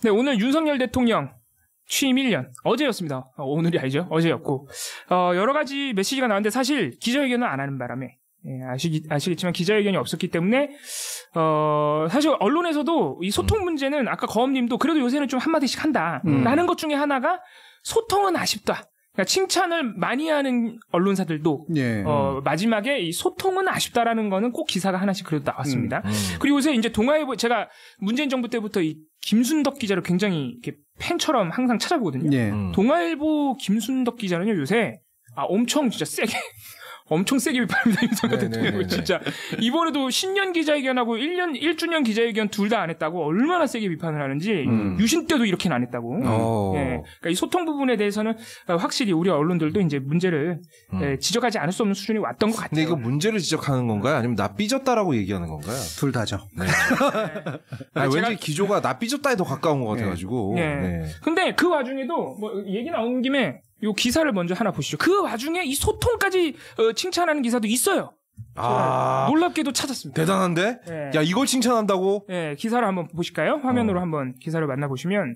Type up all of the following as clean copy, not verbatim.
네, 오늘 윤석열 대통령 취임 1년, 어제였습니다. 오늘이 아니죠. 어제였고, 여러 가지 메시지가 나왔는데 사실 기자회견을 안 하는 바람에, 아시겠지만 기자회견이 없었기 때문에, 사실 언론에서도 이 소통 문제는 아까 거엄님도 그래도 요새는 좀 한마디씩 한다. 라는 것 중에 하나가 소통은 아쉽다. 그러니까 칭찬을 많이 하는 언론사들도 예. 마지막에 이 소통은 아쉽다라는 거는 꼭 기사가 하나씩 그래도 나왔습니다. 그리고 요새 이제 동아일보 제가 문재인 정부 때부터 이 김순덕 기자를 굉장히 이렇게 팬처럼 항상 찾아보거든요. 예. 동아일보 김순덕 기자는요 요새 엄청 진짜 세게 엄청 세게 비판합니다. 윤석열 대통령을 진짜. 이번에도 신년 기자회견하고 1주년 기자회견 둘 다 안 했다고 얼마나 세게 비판을 하는지 유신 때도 이렇게는 안 했다고. 예. 그러니까 이 소통 부분에 대해서는 확실히 우리 언론들도 이제 문제를 지적하지 않을 수 없는 수준이 왔던 것 같아요. 근데 이거 문제를 지적하는 건가요? 아니면 나 삐졌다라고 얘기하는 건가요? 둘 다죠. 네. 아니, 왠지 기조가 나 삐졌다에 더 가까운 것 같아가지고. 네. 네. 근데 그 와중에도 뭐 얘기 나온 김에 요 기사를 먼저 하나 보시죠. 그 와중에 이 소통까지 칭찬하는 기사도 있어요. 놀랍게도 찾았습니다. 대단한데? 네. 야, 이걸 칭찬한다고? 네, 기사를 한번 보실까요? 화면으로 한번 기사를 만나보시면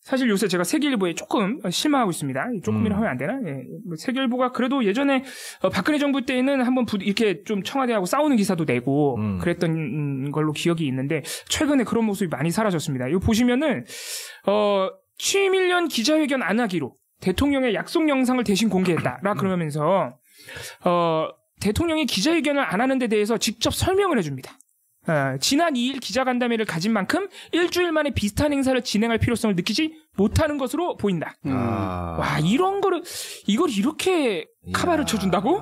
사실 요새 제가 세계일보에 조금 실망하고 있습니다. 조금이라 하면 안 되나? 예. 세계일보가 그래도 예전에 박근혜 정부 때에는 한번 이렇게 좀 청와대하고 싸우는 기사도 내고 그랬던 걸로 기억이 있는데 최근에 그런 모습이 많이 사라졌습니다. 이거 보시면은 취임 1년 기자회견 안 하기로 대통령의 약속 영상을 대신 공개했다라 그러면서 대통령이 기자회견을 안 하는 데 대해서 직접 설명을 해줍니다. 지난 2일 기자간담회를 가진 만큼 일주일 만에 비슷한 행사를 진행할 필요성을 느끼지 못하는 것으로 보인다. 와, 이런 거를 이걸 이렇게 카바를 쳐준다고?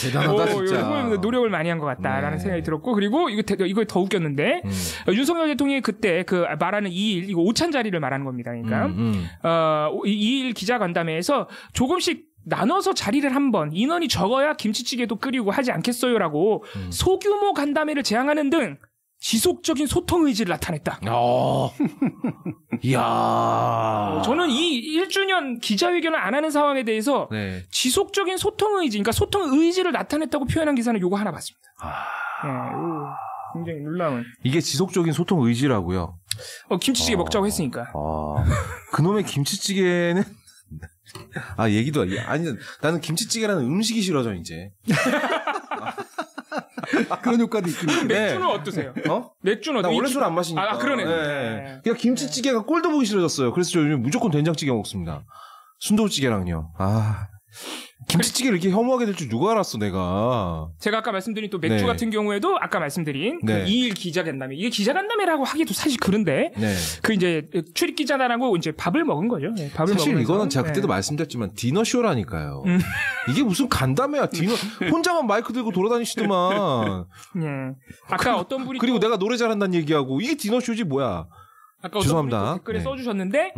대단하다 진짜. 노력을 많이 한 것 같다라는 생각이 들었고, 그리고 이거 더 웃겼는데 윤석열 대통령이 그때 그 말하는 2일 이거 오찬 자리를 말하는 겁니다. 그러니까 2일 기자간담회에서 조금씩 나눠서 자리를 한번 인원이 적어야 김치찌개도 끓이고 하지 않겠어요라고 소규모 간담회를 제안하는 등 지속적인 소통 의지를 나타냈다. 이야. 저는 이 1주년 기자회견을 안 하는 상황에 대해서 지속적인 소통 의지, 그러니까 소통 의지를 나타냈다고 표현한 기사는 요거 하나 봤습니다. 굉장히 놀라운. 이게 지속적인 소통 의지라고요? 김치찌개 먹자고 했으니까. 그놈의 김치찌개는 얘기도 아니 나는 김치찌개라는 음식이 싫어져 이제. 그런 효과도 있긴 해. 맥주는 어떠세요? 맥주는 나 원래 술 안 마시니까. 그러네. 네. 그냥 김치찌개가 꼴도 보기 싫어졌어요. 그래서 저 요즘 무조건 된장찌개 먹습니다. 순두부찌개랑요. 김치찌개를 이렇게 혐오하게 될 줄 누가 알았어, 내가. 제가 아까 말씀드린 또 맥주 같은 경우에도 아까 말씀드린 그 2일 기자간담회. 이게 기자간담회라고 하기도 사실 그런데 그 이제 출입 기자단하고 이제 밥을 먹은 거죠. 밥을 사실 먹으면서. 이거는 제가 그때도 말씀드렸지만 디너쇼라니까요. 이게 무슨 간담회야. 혼자만 마이크 들고 돌아다니시더만. 아까 어떤 분이 그리고 내가 노래 잘한다는 얘기하고 이게 디너쇼지 뭐야. 아까 죄송합니다. 댓글에 써주셨는데,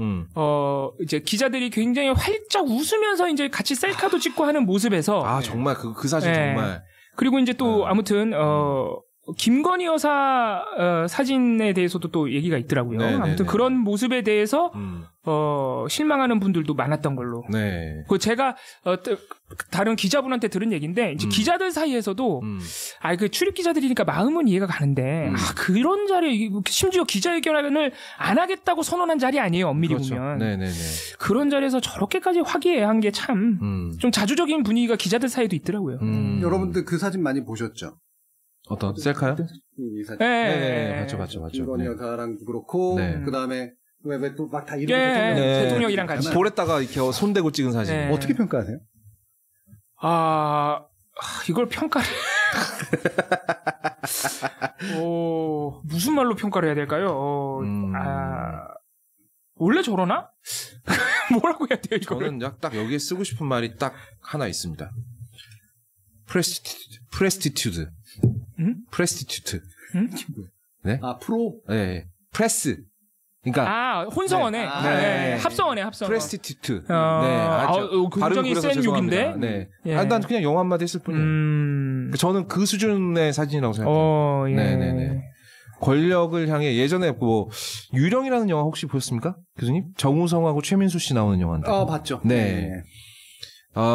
이제 기자들이 굉장히 활짝 웃으면서 이제 같이 셀카도 찍고 하는 모습에서. 정말 그 사진 정말. 그리고 이제 또 아무튼, 김건희 여사 사진에 대해서도 또 얘기가 있더라고요. 아무튼 그런 모습에 대해서 실망하는 분들도 많았던 걸로. 그 제가 다른 기자분한테 들은 얘기인데 이제 기자들 사이에서도 그 출입 기자들이니까 마음은 이해가 가는데 그런 자리 심지어 기자회견을 안 하겠다고 선언한 자리 아니에요. 엄밀히 보면. 그런 자리에서 저렇게까지 화기애애한 게 참 좀 자주적인 분위기가 기자들 사이에도 있더라고요. 여러분들 그 사진 많이 보셨죠? 어떤 셀카요? 이 사진. 네, 봤죠. 김건희 여사랑도 그렇고, 그 다음에 왜 또 막 다 이렇게 대통령이랑 같이 볼에다가 이렇게 손대고 찍은 사진. 어떻게 평가하세요? 이걸 평가를 무슨 말로 평가를 해야 될까요? 원래 저러나? 뭐라고 해야 돼요, 이거를? 저는 딱 여기에 쓰고 싶은 말이 딱 하나 있습니다. 프레스티튜드. 프레스티튜트. 네? 프로? 네. 프레스. 그러니까 혼성어네. 합성어네. 프레스티튜트. 굉장히 센 욕인데. 난 그냥 영어 한마디 했을 뿐이에요. 저는 그 수준의 사진이라고 생각해요. 권력을 향해 예전에 유령이라는 영화 혹시 보셨습니까? 교수님? 정우성하고 최민수 씨 나오는 영화인데. 봤죠. 네.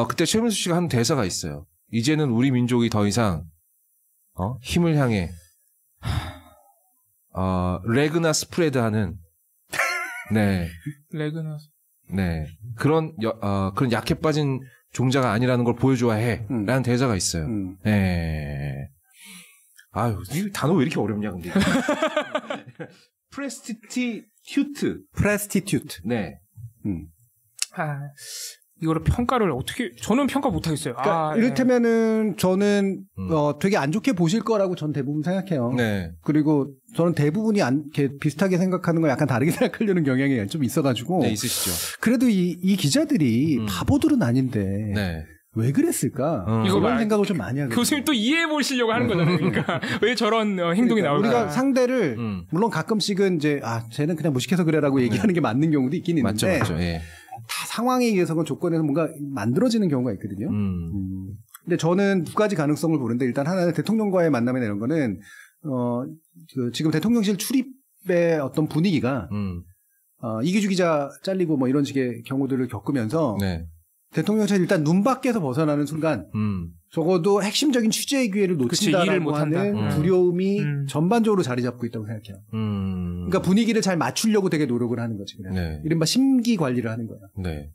그때 최민수 씨가 한 대사가 있어요. 이제는 우리 민족이 더 이상 힘을 향해 레그나 스프레드하는 네. 레그나. 네. 그런 약해 빠진 종자가 아니라는 걸 보여줘야 해. 라는 대사가 있어요. 네. 아유, 이 단어 왜 이렇게 어렵냐, 근데. 프레스티튜트. 네. 이거를 평가를 어떻게, 저는 평가 못하겠어요. 그러니까 이를테면은 저는 되게 안 좋게 보실 거라고 전 대부분 생각해요. 네. 그리고 저는 대부분이 이렇게 비슷하게 생각하는 걸 약간 다르게 생각하려는 경향이 좀 있어가지고. 네, 있으시죠. 그래도 이 기자들이 바보들은 아닌데. 네. 왜 그랬을까? 이런 생각을 좀 많이 하거든요. 교수님 또 이해해 보시려고 하는 거잖아요. 그러니까 왜 저런 행동이 나올까? 우리가 상대를 물론 가끔씩은 이제 쟤는 그냥 무식해서 그래라고 얘기하는 게 맞는 경우도 있긴 있는데 맞죠. 예. 다 상황에 의해서건 조건에서 뭔가 만들어지는 경우가 있거든요. 근데 저는 두 가지 가능성을 보는데 일단 하나는 대통령과의 만남이나 이런 거는 지금 대통령실 출입의 어떤 분위기가 이기주 기자 잘리고 뭐 이런 식의 경우들을 겪으면서 네. 대통령실 일단 눈 밖에서 벗어나는 순간 적어도 핵심적인 취재의 기회를 놓친다라고 하는 두려움이 전반적으로 자리 잡고 있다고 생각해요. 그러니까 분위기를 잘 맞추려고 되게 노력을 하는 거지. 그냥. 네. 이른바 심기 관리를 하는 거야. 네.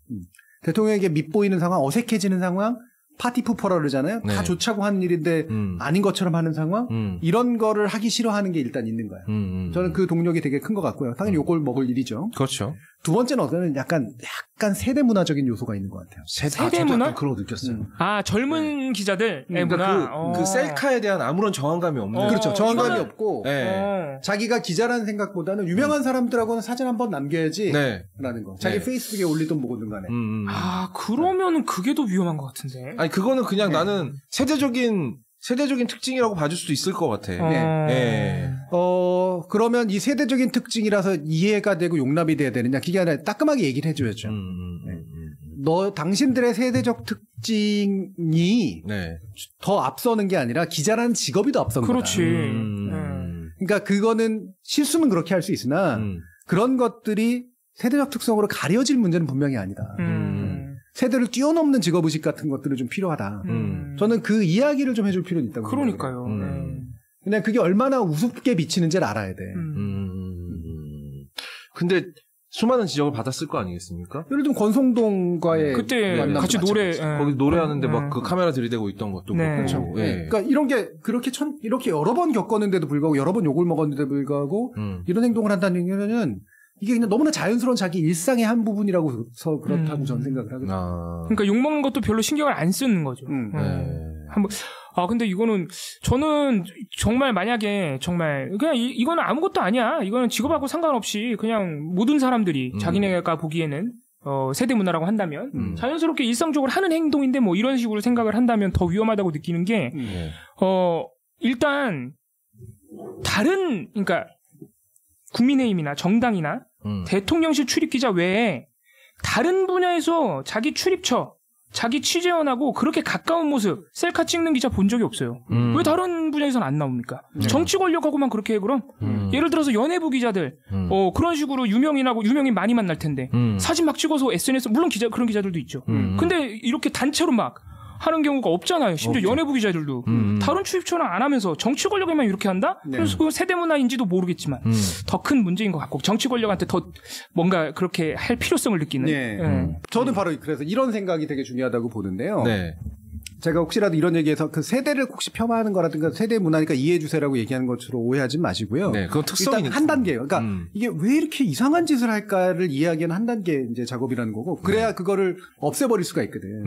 대통령에게 밉보이는 상황, 어색해지는 상황, 파티 푸퍼라 그러잖아요. 네. 다 좋자고 하는 일인데 아닌 것처럼 하는 상황. 이런 거를 하기 싫어하는 게 일단 있는 거야. 저는 그 동력이 되게 큰 것 같고요. 당연히 욕을 먹을 일이죠. 그렇죠. 두 번째는 어떤 약간 세대 문화적인 요소가 있는 것 같아요. 세대 문화? 그런 거 느꼈어요. 젊은 기자들의 문화. 그러니까 그 셀카에 대한 아무런 정황감이 없는. 그렇죠. 정황감이 없고. 네. 자기가 기자라는 생각보다는 유명한 사람들하고는 사진 한번 남겨야지. 네. 라는 거. 자기 페이스북에 올리든 뭐든 간에. 그러면은 그게 더 위험한 것 같은데. 아니, 그거는 그냥 나는 세대적인 특징이라고 봐줄 수도 있을 것 같아. 네. 그러면 이 세대적인 특징이라서 이해가 되고 용납이 돼야 되느냐? 그게 아니라 따끔하게 얘기를 해줘야죠. 당신들의 세대적 특징이 더 앞서는 게 아니라 기자라는 직업이 더 앞서는 거다. 그렇지. 그러니까 그거는 실수는 그렇게 할 수 있으나 그런 것들이 세대적 특성으로 가려질 문제는 분명히 아니다. 세대를 뛰어넘는 직업의식 같은 것들은 좀 필요하다. 저는 그 이야기를 좀 해줄 필요는 있다고 생각해요. 그러니까요. 그냥 그게 얼마나 우습게 비치는지를 알아야 돼. 근데 수많은 지적을 받았을 거 아니겠습니까? 예를 들면 권성동과의 그때 같이 거기 노래하는데 막 그 카메라 들이대고 있던 것도 그렇고. 그러니까 이런 게 이렇게 여러 번 겪었는데도 불구하고 여러 번 욕을 먹었는데도 불구하고 이런 행동을 한다는 얘기는 이게 그냥 너무나 자연스러운 자기 일상의 한 부분이라고서 그렇다고 저는 생각을 하거든요. 그러니까 욕먹는 것도 별로 신경을 안 쓰는 거죠. 근데 이거는 저는 정말 만약에 정말 그냥 이거는 아무것도 아니야. 이거는 직업하고 상관없이 그냥 모든 사람들이 자기네가 보기에는 세대 문화라고 한다면 자연스럽게 일상적으로 하는 행동인데 뭐 이런 식으로 생각을 한다면 더 위험하다고 느끼는 게 일단 그러니까 국민의힘이나 정당이나 대통령실 출입기자 외에 다른 분야에서 자기 출입처, 자기 취재원하고 그렇게 가까운 모습, 셀카 찍는 기자 본 적이 없어요. 왜 다른 분야에서는 안 나옵니까? 정치 권력하고만 그렇게 해 그럼? 예를 들어서 연예부 기자들, 그런 식으로 유명인 많이 만날 텐데 사진 막 찍어서 SNS, 물론 그런 기자들도 있죠. 근데 이렇게 단체로 막 하는 경우가 없잖아요. 심지어 없죠. 연예부 기자들도 다른 출입처는 안 하면서 정치 권력에만 이렇게 한다? 그래서 그 세대 문화인지도 모르겠지만 더 큰 문제인 것 같고 정치 권력한테 더 뭔가 그렇게 할 필요성을 느끼는. 저는 바로 그래서 이런 생각이 되게 중요하다고 보는데요. 제가 혹시라도 이런 얘기해서 그 세대를 혹시 폄하하는 거라든가 세대 문화니까 이해해 주세요라고 얘기하는 것으로 오해하지 마시고요. 그건 특성이니까. 일단 한 단계예요. 그러니까 이게 왜 이렇게 이상한 짓을 할까를 이해하기에는 한 단계 이제 작업이라는 거고 그래야 그거를 없애버릴 수가 있거든.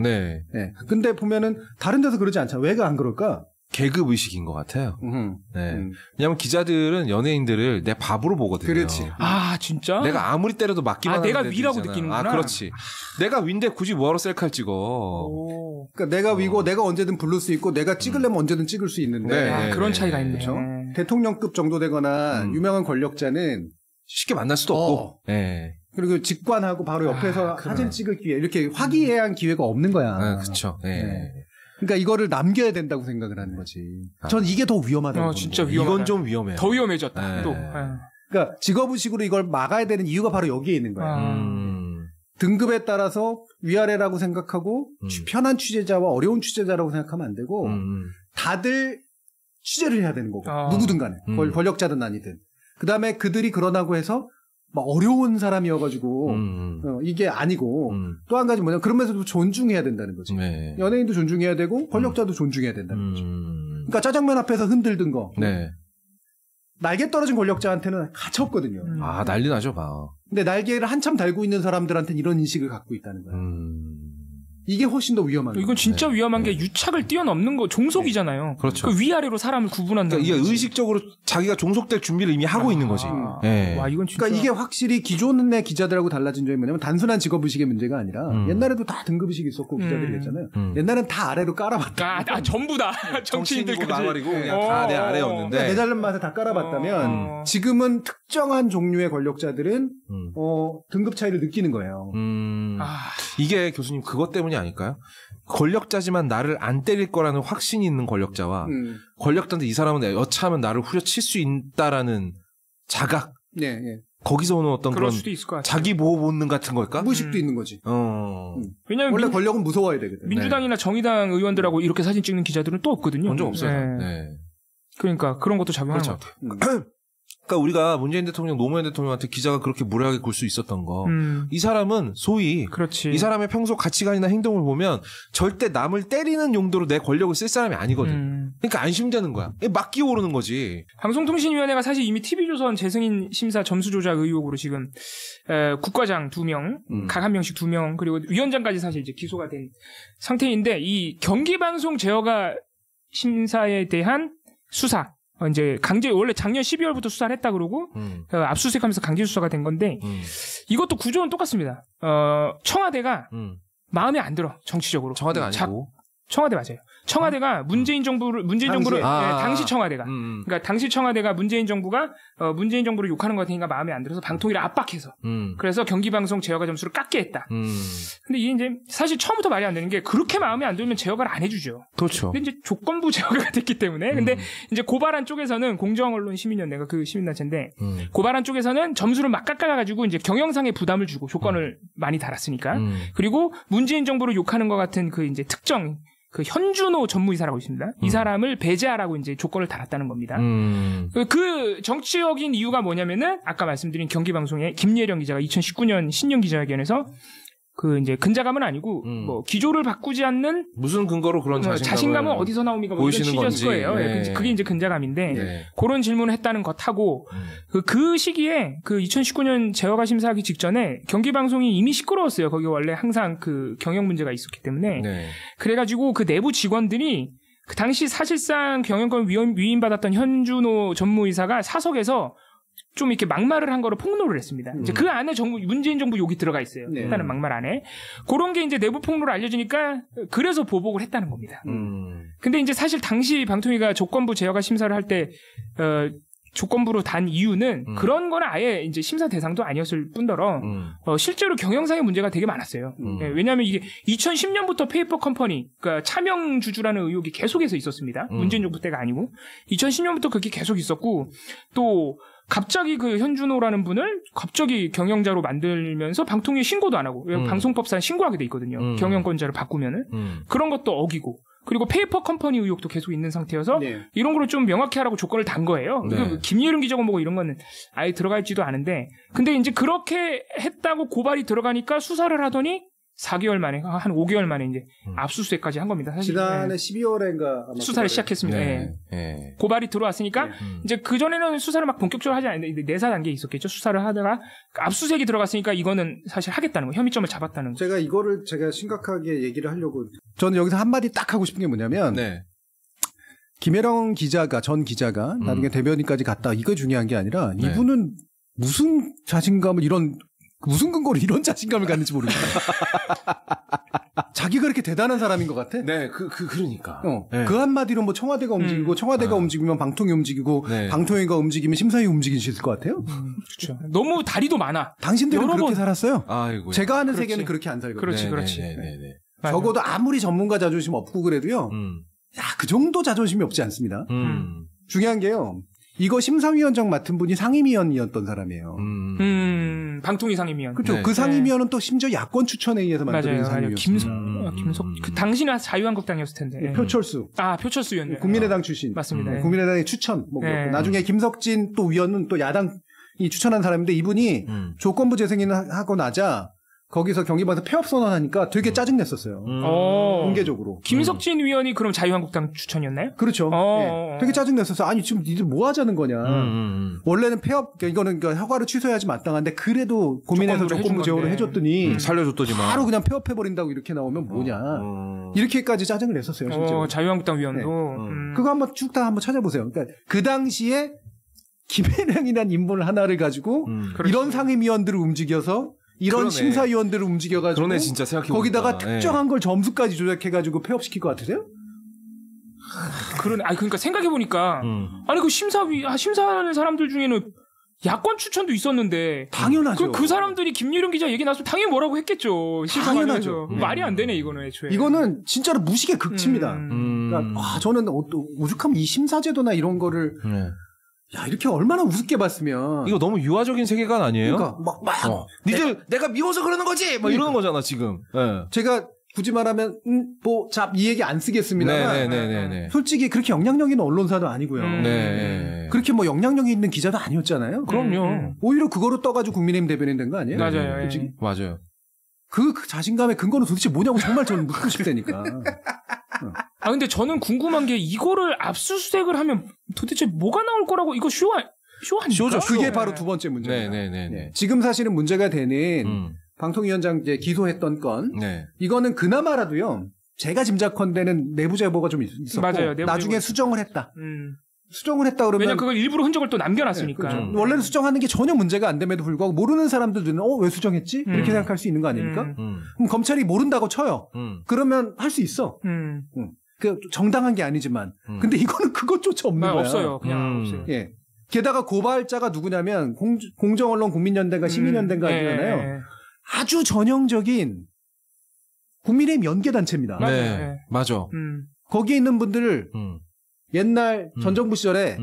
근데 보면은 다른 데서 그러지 않잖아. 왜 안 그럴까? 계급 의식인 것 같아요. 왜냐하면 기자들은 연예인들을 내 밥으로 보거든요. 그렇지. 진짜? 내가 아무리 때려도 맞기만 하는 내가 위라고 느끼는구나. 그렇지. 내가 위인데 굳이 뭐하러 셀카를 찍어. 그러니까 내가 위고 내가 언제든 부를 수 있고 내가 찍으려면 언제든 찍을 수 있는데 그런 차이가 있네. 그렇죠? 대통령급 정도 되거나 유명한 권력자는 쉽게 만날 수도 없고. 그리고 직관하고 바로 옆에서 사진 찍을 기회 이렇게 화기애애한 기회가 없는 거야. 그렇죠. 그러니까 이거를 남겨야 된다고 생각을 하는 거지. 전 이게 더 위험하다고. 진짜 위험하다. 이건 좀 위험해요. 더 위험해졌다. 또. 그러니까 직업의식으로 이걸 막아야 되는 이유가 바로 여기에 있는 거야. 등급에 따라서 위아래라고 생각하고 편한 취재자와 어려운 취재자라고 생각하면 안 되고 다들 취재를 해야 되는 거고 누구든 간에 권력자든 아니든 그다음에 그들이 그러다고 해서 막 어려운 사람이어가지고 이게 아니고 또 한 가지 뭐냐면 그러면서도 존중해야 된다는 거지. 네. 연예인도 존중해야 되고 권력자도 존중해야 된다는 거지. 그러니까 짜장면 앞에서 흔들든 거 네. 날개 떨어진 권력자한테는 가차 없거든요. 아 난리 나죠 봐. 근데 날개를 한참 달고 있는 사람들한테는 이런 인식을 갖고 있다는 거야. 이게 훨씬 더 위험한 거예요. 이건 진짜 위험한 게 유착을 뛰어넘는 거 종속이잖아요. 그렇죠. 그 위아래로 사람을 구분한다는 그러니까 이게 거지. 의식적으로 자기가 종속될 준비를 이미 하고 있는 거지. 네. 와, 이건 진짜... 그러니까 이게 확실히 기존의 기자들하고 달라진 점이 뭐냐면 단순한 직업의식의 문제가 아니라 옛날에도 다 등급의식이 있었고 기자들이 했잖아요. 옛날엔 다 아래로 깔아봤다. 전부 다 정치인들까지. 나발이고 그냥 다 내 아래였는데. 그러니까 내 잘난 맛에 다 깔아봤다면 지금은 특정한 종류의 권력자들은 등급 차이를 느끼는 거예요. 이게 교수님 그것 때문이 아닐까요? 권력자지만 나를 안 때릴 거라는 확신이 있는 권력자와 권력자인데 이 사람은 여차하면 나를 후려칠 수 있다라는 자각. 네, 네. 거기서 오는 어떤 그런 자기 보호 본능 같은 걸까? 무의식도 있는 거지. 왜냐면 원래 권력은 무서워야 되거든. 민주당이나 정의당 의원들하고 이렇게 사진 찍는 기자들은 또 없거든요. 본 적 없어요. 네. 네. 그러니까 그런 것도 작용하는 그렇죠. 것 같아요. 그러니까 우리가 문재인 대통령, 노무현 대통령한테 기자가 그렇게 무례하게 굴 수 있었던 거. 이 사람은 소위 그렇지. 이 사람의 평소 가치관이나 행동을 보면 절대 남을 때리는 용도로 내 권력을 쓸 사람이 아니거든. 그러니까 안심되는 거야. 막 끼어오르는 거지. 방송통신위원회가 사실 이미 TV조선 재승인 심사 점수 조작 의혹으로 지금 국과장 2명, 각 한 명씩 2명, 그리고 위원장까지 사실 이제 기소가 된 상태인데 이 경기방송 제어가 심사에 대한 수사 이제 원래 작년 12월부터 수사를 했다 그러고 압수수색하면서 강제 수사가 된 건데 이것도 구조는 똑같습니다. 청와대가 마음에 안 들어 정치적으로. 청와대가 아니고 청와대 맞아요. 청와대가 문재인 정부를 당시 청와대가 그러니까 당시 청와대가 문재인 정부가 문재인 정부를 욕하는 것 같으니까 마음에 안 들어서 방통위를 압박해서 그래서 경기방송 제어가 점수를 깎게 했다. 근데 이게 이제 사실 처음부터 말이 안 되는 게 그렇게 마음에 안 들면 제어가를 안 해주죠. 그렇죠. 근데 이제 조건부 제어가 됐기 때문에 근데 이제 고발한 쪽에서는 공정언론시민연대가 그 시민단체인데 고발한 쪽에서는 점수를 막 깎아가지고 이제 경영상의 부담을 주고 조건을 많이 달았으니까 그리고 문재인 정부를 욕하는 것 같은 그 이제 특정 그 현준호 전무이사라고 있습니다. 이 사람을 배제하라고 이제 조건을 달았다는 겁니다. 그 정치적인 이유가 뭐냐면은 아까 말씀드린 경기방송의 김예령 기자가 2019년 신년 기자회견에서 그 이제 근자감은 아니고 뭐 기조를 바꾸지 않는 무슨 근거로 그런 자신감은 어디서 나옵니까? 뭐 이런 취지였을 거예요. 네. 그게 이제 근자감인데 네. 그런 질문을 했다는 것하고 그 시기에 그 2019년 제어가 심사하기 직전에 경기방송이 이미 시끄러웠어요. 거기 원래 항상 그 경영 문제가 있었기 때문에 네. 그래가지고 그 내부 직원들이 그 당시 사실상 경영권 위임받았던 현준호 전무이사가 사석에서 좀 이렇게 막말을 한 거로 폭로를 했습니다. 이제 그 안에 문재인 정부 욕이 들어가 있어요. 네. 했다는 막말 안에. 그런 게 이제 내부 폭로로 알려지니까 그래서 보복을 했다는 겁니다. 근데 이제 사실 당시 방통위가 조건부 제어가 심사를 할 때, 조건부로 단 이유는 그런 거는 아예 이제 심사 대상도 아니었을 뿐더러 실제로 경영상의 문제가 되게 많았어요. 왜냐하면 이게 2010년부터 페이퍼 컴퍼니, 그러니까 차명주주라는 의혹이 계속해서 있었습니다. 문재인 정부 때가 아니고 2010년부터 그게 계속 있었고 또 갑자기 그 현준호라는 분을 갑자기 경영자로 만들면서 방통위에 신고도 안 하고 방송법상 신고하게 돼 있거든요. 경영권자를 바꾸면은 그런 것도 어기고. 그리고 페이퍼 컴퍼니 의혹도 계속 있는 상태여서 네. 이런 거를 좀 명확히 하라고 조건을 단 거예요. 네. 김예름 기자가 뭐고 이런 거는 아예 들어가 있지도 않은데 근데 이제 그렇게 했다고 고발이 들어가니까 수사를 하더니 4개월 만에 한 5개월 만에 이제 압수수색까지 한 겁니다. 사실 지난해 12월인가 아마 수사를 시작했습니다. 네. 네. 네. 고발이 들어왔으니까 이제 그 전에는 수사를 막 본격적으로 하지 않는데 내사 단계에 있었겠죠. 수사를 하다가 압수수색이 들어갔으니까 이거는 사실 하겠다는 거, 혐의점을 잡았다는 거. 제가 심각하게 얘기를 하려고 저는 여기서 한마디 딱 하고 싶은 게 뭐냐면 네. 김혜령 기자가 전 기자가 나중에 대변인까지 갔다 이거 중요한 게 아니라 이분은 무슨 자신감을 무슨 근거로 이런 자신감을 갖는지 모르겠다. 자기가 그렇게 대단한 사람인 것 같아? 네, 그러니까. 네. 그 한마디로 뭐 청와대가 움직이고, 청와대가 움직이면 방통위 움직이고, 방통위가 움직이면 심사위 움직이실 것 같아요? 그렇죠. 너무 다리도 많아. 당신들은 그렇게 살았어요? 아이고. 제가 아는 세계는 그렇게 안 살거든요. 그렇지. 네. 적어도 아무리 전문가 자존심 없고 그래도요, 그 정도 자존심이 없지 않습니다. 중요한 게요, 이거 심사위원장 맡은 분이 상임위원이었던 사람이에요. 방통위 상임위원. 그렇죠. 네. 그 상임위원은 또 심지어 야권 추천에 의해서 만들어진 상임위원이었어요. 김석 그 당시나 자유한국당이었을 텐데. 표철수. 표철수 의원. 국민의당 출신. 맞습니다. 국민의당의 추천. 나중에 김석진 또 위원은 또 야당이 추천한 사람인데 이분이 조건부 재승인을 하고 나자 거기서 경기도에서 폐업 선언하니까 되게 짜증냈었어요. 공개적으로. 김석진 위원이 그럼 자유한국당 추천이었나요? 그렇죠. 예. 되게 짜증냈었어요. 아니 지금 니들 뭐 하자는 거냐. 원래는 폐업 이거는 허가를 취소해야지 마땅한데 그래도 고민해서 조건부 제어를 해줬더니 살려줬더니만 바로 그냥 폐업해버린다고 이렇게 나오면 뭐냐. 이렇게까지 짜증을 냈었어요. 실제로. 자유한국당 위원도. 그거 한번 쭉 다 한번 찾아보세요. 그러니까 그 당시에 김혜령이라는 인물 하나를 가지고 이런 상임위원들을 움직여서 이런 그러네. 심사위원들을 움직여가지고 그러네 진짜 생각해보니까. 거기다가 특정한 걸 점수까지 조작해가지고 폐업시킬 것 같으세요? 그러네. 그러니까 생각해보니까 아니 그 심사하는 사람들 중에는 야권 추천도 있었는데 당연하죠. 그 사람들이 김유령 기자 얘기 나왔으면 당연히 뭐라고 했겠죠. 당연하죠. 말이 안 되네 이거는 애초에. 이거는 진짜로 무식의 극치입니다. 그러니까 저는 오죽하면 이 심사제도나 이런 거를 야 이렇게 얼마나 우습게 봤으면 이거 너무 유아적인 세계관 아니에요? 그러니까 니들 내가 미워서 그러는 거지 막 이러는 거잖아 지금. 제가 굳이 말하면 이 얘기 안 쓰겠습니다만 네네네네. 솔직히 그렇게 영향력 있는 언론사도 아니고요. 네. 그렇게 뭐 영향력이 있는 기자도 아니었잖아요. 그럼요. 오히려 그거로 떠가지고 국민의힘 대변인 된 거 아니에요? 맞아요. 솔직히. 맞아요. 그 자신감의 근거는 도대체 뭐냐고 정말 저는 묻고 싶다니까. 근데 저는 궁금한 게 이거를 압수수색을 하면 도대체 뭐가 나올 거라고 이거 쇼 아닙니까? 쇼죠. 그게 바로 두 번째 문제입니다. 네네네. 지금 사실은 문제가 되는 방통위원장 이제 기소했던 건 이거는 그나마라도요. 제가 짐작컨대는 내부 제보가 좀 있었고 맞아요, 나중에 수정을 했다. 수정을 했다 그러면 왜냐면 그걸 일부러 흔적을 또 남겨놨으니까. 그렇죠. 원래는 수정하는 게 전혀 문제가 안 됨에도 불구하고 모르는 사람들은 왜 수정했지? 이렇게 생각할 수 있는 거 아닙니까? 그럼 검찰이 모른다고 쳐요. 그러면 할 수 있어. 그 정당한 게 아니지만. 근데 이거는 그것조차 없는 거야. 없어요. 그냥 없어요. 예. 게다가 고발자가 누구냐면 공정언론 국민연대가 시민연대가 아니잖아요. 아주 전형적인 국민의힘 연계단체입니다. 네. 맞아. 거기에 있는 분들을 옛날 전 정부 시절에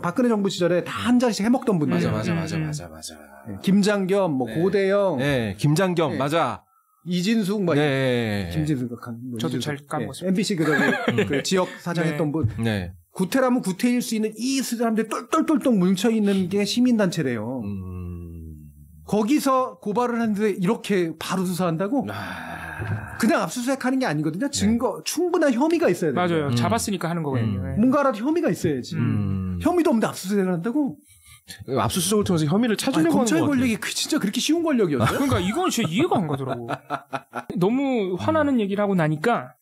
박근혜 정부 시절에 다 한 자리씩 해먹던 분들. 맞아. 김장겸, 고대영, 김장겸, 맞아. 이진숙, 김진숙, 저도 잘 까먹었어요. MBC 그 지역 사장했던 분. 구태라면 구태일 수 있는 이 사람들이 똘똘똘똘 뭉쳐 있는 게 시민단체래요. 거기서 고발을 하는데 이렇게 바로 수사한다고? 그냥 압수수색하는 게 아니거든요. 증거, 충분한 혐의가 있어야 돼요. 맞아요. 잡았으니까 하는 거거든요. 뭔가라도 혐의가 있어야지. 혐의도 없는데 압수수색을 한다고? 압수수색을 통해서 혐의를 찾으려고 하는 검찰 권력이 진짜 그렇게 쉬운 권력이었어요? 그러니까 이건 진짜 이해가 안 가더라고. 너무 화나는 얘기를 하고 나니까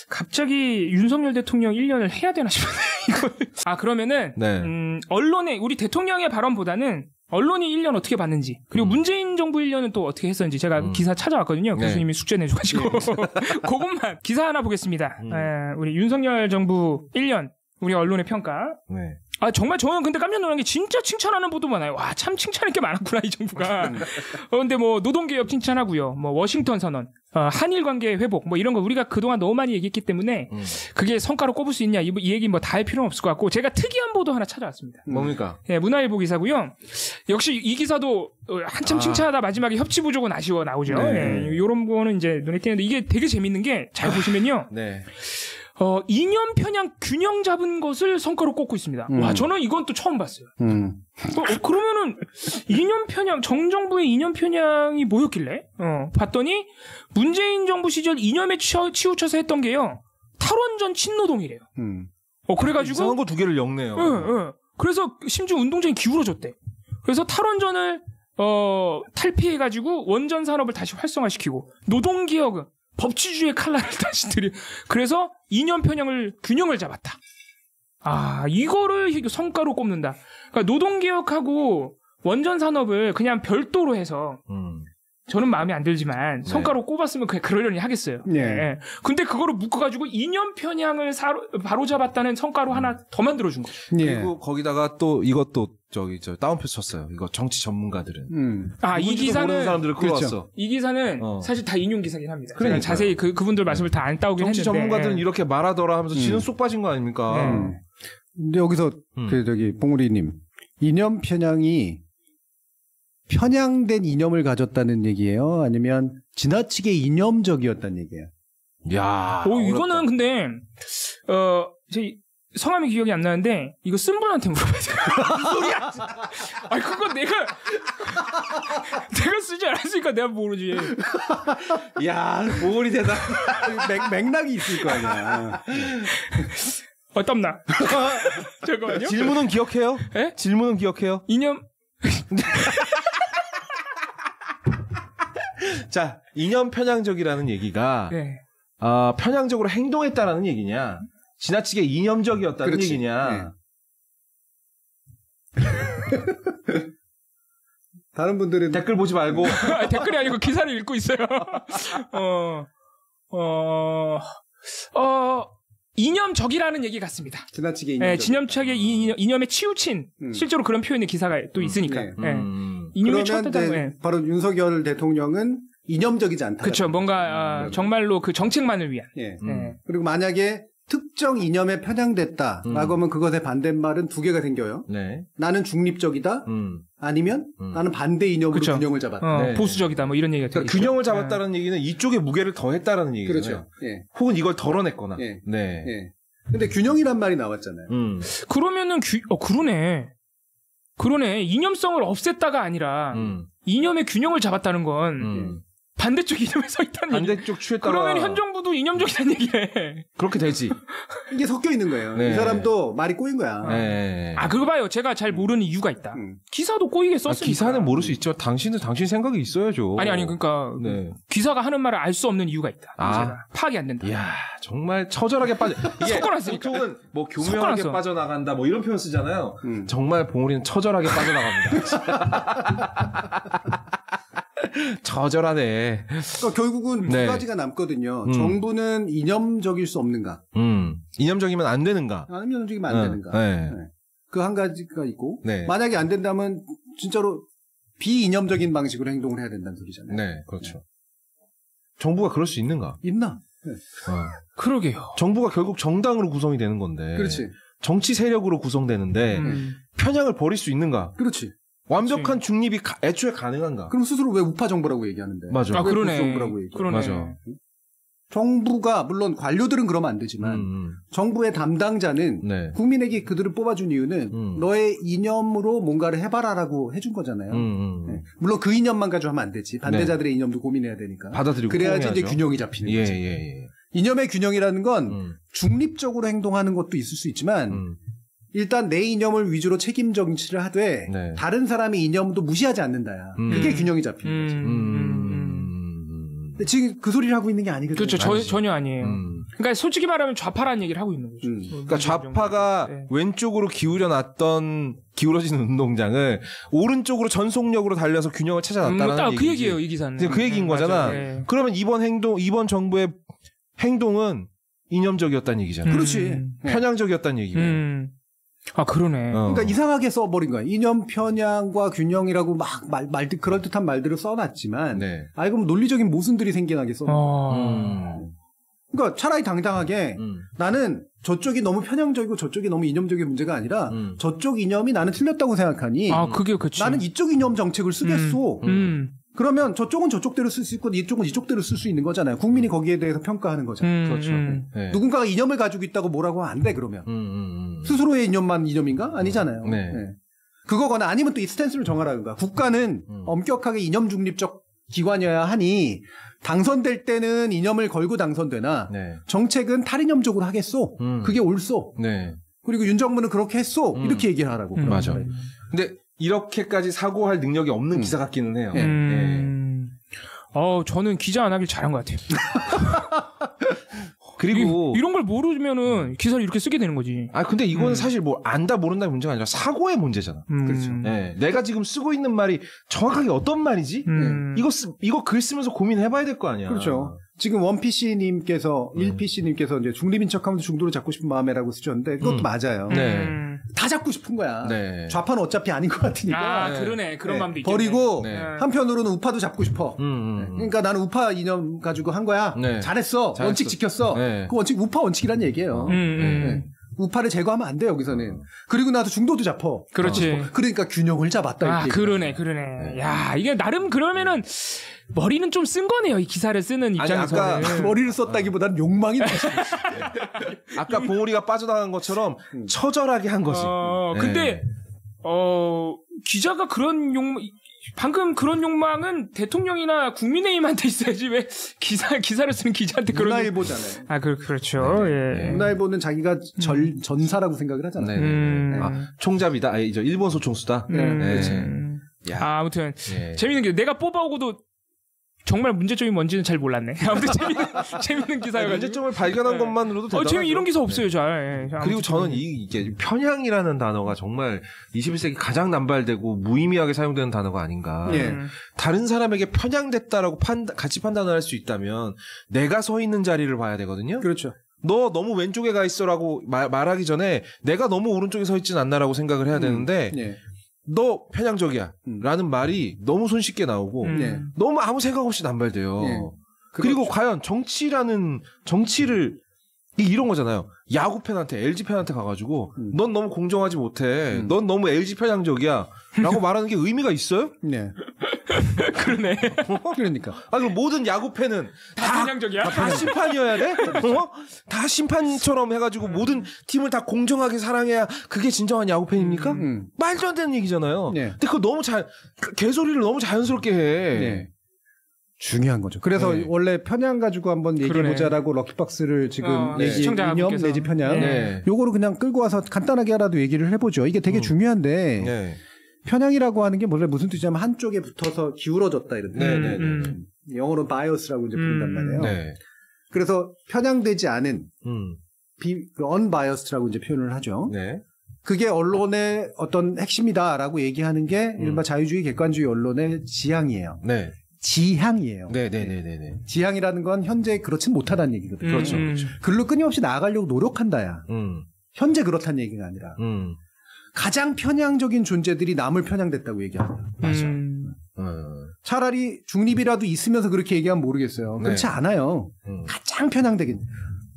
갑자기 윤석열 대통령 1년을 해야 되나 싶어요. 그러면은 언론에 우리 대통령의 발언보다는 언론이 1년 어떻게 봤는지 그리고 문재인 정부 1년은 또 어떻게 했었는지 제가 기사 찾아왔거든요. 교수님이 숙제 내줘가지고 그것만 기사 하나 보겠습니다. 우리 윤석열 정부 1년 우리 언론의 평가. 정말 저는 근데 깜짝 놀란 게 진짜 칭찬하는 보도 많아요. 와, 참 칭찬할 게 많았구나, 이 정부가. 근데 뭐 노동개혁 칭찬하고요. 뭐 워싱턴 선언, 한일 관계 회복, 뭐 이런 거 우리가 그동안 너무 많이 얘기했기 때문에 그게 성과로 꼽을 수 있냐, 이 얘기 뭐 다 할 필요는 없을 것 같고 제가 특이한 보도 하나 찾아왔습니다. 뭡니까? 문화일보 기사고요. 역시 이 기사도 한참 칭찬하다 마지막에 협치 부족은 아쉬워 나오죠. 요런 거는 이제 눈에 띄는데 이게 되게 재밌는 게 잘 보시면요. 이념 편향 균형 잡은 것을 성과로 꼽고 있습니다. 와, 저는 이건 또 처음 봤어요. 그러면은 이념 편향, 정정부의 이념 편향이 뭐였길래? 봤더니 문재인 정부 시절 이념에 치우쳐서 했던 게요. 탈원전 친노동이래요. 그래가지고 이상한 거 두 개를 엮네요. 그래서 심지어 운동장이 기울어졌대. 그래서 탈원전을 탈피해가지고 원전 산업을 다시 활성화시키고 노동개혁은 법치주의의 칼날을 다시 그래서 이념 편향을 균형을 잡았다. 이거를 성과로 꼽는다. 그러니까 노동개혁하고 원전 산업을 그냥 별도로 해서 저는 마음에 안 들지만 성과로 꼽았으면 그냥 그러려니 하겠어요. 근데 그거를 묶어가지고 이념 편향을 바로잡았다는 성과로 하나 더 만들어준 거죠. 그리고 거기다가 또 이것도 다운표 쳤어요. 이거 정치 전문가들은. 이 기사는 모르는 사람들을 끌어왔어. 그렇죠. 이 기사는 사실 다 인용 기사긴 합니다. 그러니까 자세히 그분들 말씀을 다 안 따오긴 정치 했는데. 전문가들은 이렇게 말하더라 하면서 지는 쏙 빠진 거 아닙니까? 근데 여기서 봉우리님 이념 편향이 편향된 이념을 가졌다는 얘기예요? 아니면 지나치게 이념적이었다는 얘기예요? 야, 이거는 근데 제 성함이 기억이 안 나는데 이거 쓴 분한테 물어봐야 돼. 무슨 소리야? 아니 그건 내가 쓰지 않았으니까 내가 모르지. 야, 모골이 되다. 맥락이 있을 거 아니야. 땀나. 잠깐만요. 질문은 기억해요? 예? 질문은 기억해요? 이념. 자, 이념 편향적이라는 얘기가 네. 편향적으로 행동했다라는 얘기냐? 지나치게 이념적이었다는 그렇지. 얘기냐? 네. 다른 분들은 댓글 보지 말고 댓글이 아니고 기사를 읽고 있어요. 이념적이라는 얘기 같습니다. 지나치게 이념적. 네, 지나치게 이념에 치우친 실제로 그런 표현의 기사가 또 있으니까. 네. 네. 이념이 그러면 쳤다고. 네. 바로 윤석열 대통령은 이념적이지 않다. 그렇죠. 뭔가 정말로 그 정책만을 위한. 예. 네. 그리고 만약에 특정 이념에 편향됐다라고 하면 그것의 반대말은 두 개가 생겨요. 네. 나는 중립적이다. 아니면 나는 반대 이념으로 그쵸. 균형을 잡았다. 네. 보수적이다. 뭐 이런 얘기가 그러니까 균형을 잡았다는 얘기는 이쪽에 무게를 더했다라는 얘기잖아요. 그렇죠. 예. 혹은 이걸 덜어냈거나. 예. 네. 예. 근데 균형이란 말이 나왔잖아요. 그러면은 그러네. 이념성을 없앴다가 아니라 이념의 균형을 잡았다는 건 반대쪽 이념에 서 있다는 얘기. 반대쪽 추에 따라. 그러면 현 정부도 이념적이라는 얘기네. 그렇게 되지. 이게 섞여 있는 거예요. 네. 이 사람도 말이 꼬인 거야. 네. 그거 봐요. 제가 잘 모르는 이유가 있다. 기사도 꼬이게 썼으니까. 기사는 모를 수 있죠. 당신 생각이 있어야죠. 아니 그러니까 네. 기사가 하는 말을 알 수 없는 이유가 있다. 제가 파악이 안 된다. 이야, 정말 처절하게 빠져. 이게 섞어놨으니까. 보통은 뭐 교묘하게 섞어놨어. 빠져나간다 뭐 이런 표현 쓰잖아요. 정말 봉우리는 처절하게 빠져나갑니다. 처절하네. 그러니까 결국은 네. 두 가지가 남거든요. 정부는 이념적일 수 없는가? 이념적이면 안 되는가? 아니면 이념적이면 안 되는가? 네. 그 한 가지가 있고 네. 만약에 안 된다면 진짜로 비이념적인 방식으로 행동을 해야 된다는 소리잖아요. 네, 그렇죠. 정부가 그럴 수 있는가? 있나? 네. 그러게요. 정부가 결국 정당으로 구성이 되는 건데. 그렇지. 정치 세력으로 구성되는데 편향을 버릴 수 있는가? 그렇지. 완벽한 중립이 애초에 가능한가? 그럼 스스로 왜 우파 정부라고 얘기하는데? 맞아. 왜 그러네. 보수 정부라고 얘기해? 그러네. 맞아. 정부가 물론 관료들은 그러면 안 되지만 정부의 담당자는 네. 국민에게 그들을 뽑아준 이유는 너의 이념으로 뭔가를 해봐라라고 해준 거잖아요. 네. 물론 그 이념만 가지고 하면 안 되지. 반대자들의 이념도 고민해야 되니까. 받아들이고 그래야지 이제 포용해야죠. 균형이 잡히는 거지. 예. 이념의 균형이라는 건 중립적으로 행동하는 것도 있을 수 있지만 일단 내 이념을 위주로 책임 정치를 하되 네. 다른 사람의 이념도 무시하지 않는다야. 그게 균형이 잡히는 거지. 근데 지금 그 소리를 하고 있는 게 아니거든요. 그렇죠. 전혀 아니에요. 그러니까 솔직히 말하면 좌파라는 얘기를 하고 있는 거죠. 그러니까 좌파가 네. 왼쪽으로 기울어지는 운동장을 오른쪽으로 전속력으로 달려서 균형을 찾아놨다는 얘기지. 그 얘기예요, 이 기사는. 그 얘기인 거잖아. 맞아요. 네. 그러면 이번 정부의 행동은 이념적이었다는 얘기잖아. 그렇지. 편향적이었다는 얘기고. 그러네. 그러니까 이상하게 써버린 거야. 이념 편향과 균형이라고 막 그럴듯한 말들을 써놨지만 네. 알고 보면 논리적인 모순들이 생겨나게 써. 그러니까 차라리 당당하게 나는 저쪽이 너무 편향적이고 저쪽이 너무 이념적인 문제가 아니라 저쪽 이념이 나는 틀렸다고 생각하니 그게 그치. 나는 이쪽 이념 정책을 쓰겠소. 그러면 저쪽은 저쪽대로 쓸 수 있고 이쪽은 이쪽대로 쓸 수 있는 거잖아요. 국민이 거기에 대해서 평가하는 거잖아요. 그렇죠. 네. 누군가가 이념을 가지고 있다고 뭐라고 하면 안 돼, 그러면. 스스로의 이념만 이념인가? 아니잖아요. 네. 네. 그거거나 아니면 또 이 스탠스를 정하라든가. 국가는 엄격하게 이념 중립적 기관이어야 하니 당선될 때는 이념을 걸고 당선되나 네. 정책은 탈이념적으로 하겠소. 그게 옳소. 네. 그리고 윤 정부는 그렇게 했소. 이렇게 얘기를 하라고. 맞아. 근데 이렇게까지 사고할 능력이 없는 기사 같기는 해요. 저는 기자 안 하길 잘한 것 같아요. 그리고 이런 걸 모르면은 기사를 이렇게 쓰게 되는 거지. 근데 이거는 사실 뭐 안다 모른다의 문제가 아니라 사고의 문제잖아. 그렇죠. 네. 내가 지금 쓰고 있는 말이 정확하게 어떤 말이지? 이거 글 쓰면서 고민해봐야 될 거 아니야. 그렇죠. 지금 원PC님께서 1PC님께서 이제 중립인 척하면서 중도를 잡고 싶은 마음에라고 쓰셨는데 그것도 맞아요. 네. 다 잡고 싶은 거야. 네. 좌파는 어차피 아닌 것 같으니까. 그러네. 그런 마음도 있겠네. 버리고 네. 한편으로는 우파도 잡고 싶어. 그러니까 나는 우파 이념 가지고 한 거야. 네. 잘했어. 원칙 지켰어. 네. 그 원칙 우파 원칙이란 얘기예요. 네. 우파를 제거하면 안 돼 여기서는. 그리고 나서 중도도 잡어. 그렇지. 그러니까 균형을 잡았다. 그러네. 야, 이게 나름 그러면은 머리는 좀 쓴 거네요. 이 기사를 쓰는 입장에서. 아까 머리를 썼다기보다는 욕망이 아까 봉우리가 빠져나간 것처럼 처절하게 한 거지. 근데 기자가 그런 방금 그런 욕망은 대통령이나 국민의힘한테 있어야지 왜 기사를 쓰는 기자한테 그런. 문화일보잖아요. 그렇죠. 예. 문화일보는 자기가 전사라고 생각을 하잖아요. 총잡이다. 일본 소총수다. 그렇지. 아무튼 재밌는 게 내가 뽑아오고도 정말 문제점이 뭔지는 잘 몰랐네. 아무튼 재밌는 기사여가지고. 문제점을 발견한 것만으로도 대단하죠. 재미 이런 기사 없어요, 잘. 그리고 저는 이게 편향이라는 단어가 정말 21세기 가장 남발되고 무의미하게 사용되는 단어가 아닌가. 다른 사람에게 편향됐다라고 같이 판단을 할 수 있다면 내가 서 있는 자리를 봐야 되거든요. 그렇죠. 너 너무 왼쪽에 가 있어라고 말하기 전에 내가 너무 오른쪽에 서 있진 않나라고 생각을 해야 되는데 너 편향적이야 라는 말이 너무 손쉽게 나오고 너무 아무 생각 없이 남발돼요. 그리고 과연 정치를 이런 거잖아요. 야구 팬한테 LG 팬한테 가가지고 넌 너무 공정하지 못해. 넌 너무 LG 편향적이야 라고 말하는 게 의미가 있어요? 네. 그러네. 그러니까. 그럼 모든 야구 팬은 다 편향적이야? 다 심판이어야 돼? 다 심판처럼 해가지고 모든 팀을 다 공정하게 사랑해야 그게 진정한 야구 팬입니까? 말도 안 되는 얘기잖아요. 근데 그거 너무 개소리를 너무 자연스럽게 해. 중요한 거죠. 그래서 원래 편향 가지고 한번 얘기해보자라고 럭키박스를 지금 이념 내지 편향 요거를 그냥 끌고 와서 간단하게 하라도 얘기를 해보죠. 이게 되게 중요한데 편향이라고 하는 게 무슨 뜻이냐면 한쪽에 붙어서 기울어졌다 이런 영어로 bias라고 이제 부른단 말이에요. 그래서 편향되지 않은 unbiased라고 이제 표현을 하죠. 그게 언론의 어떤 핵심이다라고 얘기하는 게 일반 자유주의 객관주의 언론의 지향이에요. 지향이에요. 지향이라는 건 현재 그렇진 못하다는 얘기거든요. 그렇죠. 글로 끊임없이 나아가려고 노력한다야. 현재 그렇다는 얘기가 아니라. 가장 편향적인 존재들이 남을 편향됐다고 얘기합니다. 맞아. 차라리 중립이라도 있으면서 그렇게 얘기하면 모르겠어요. 그렇지 않아요. 가장 편향되긴.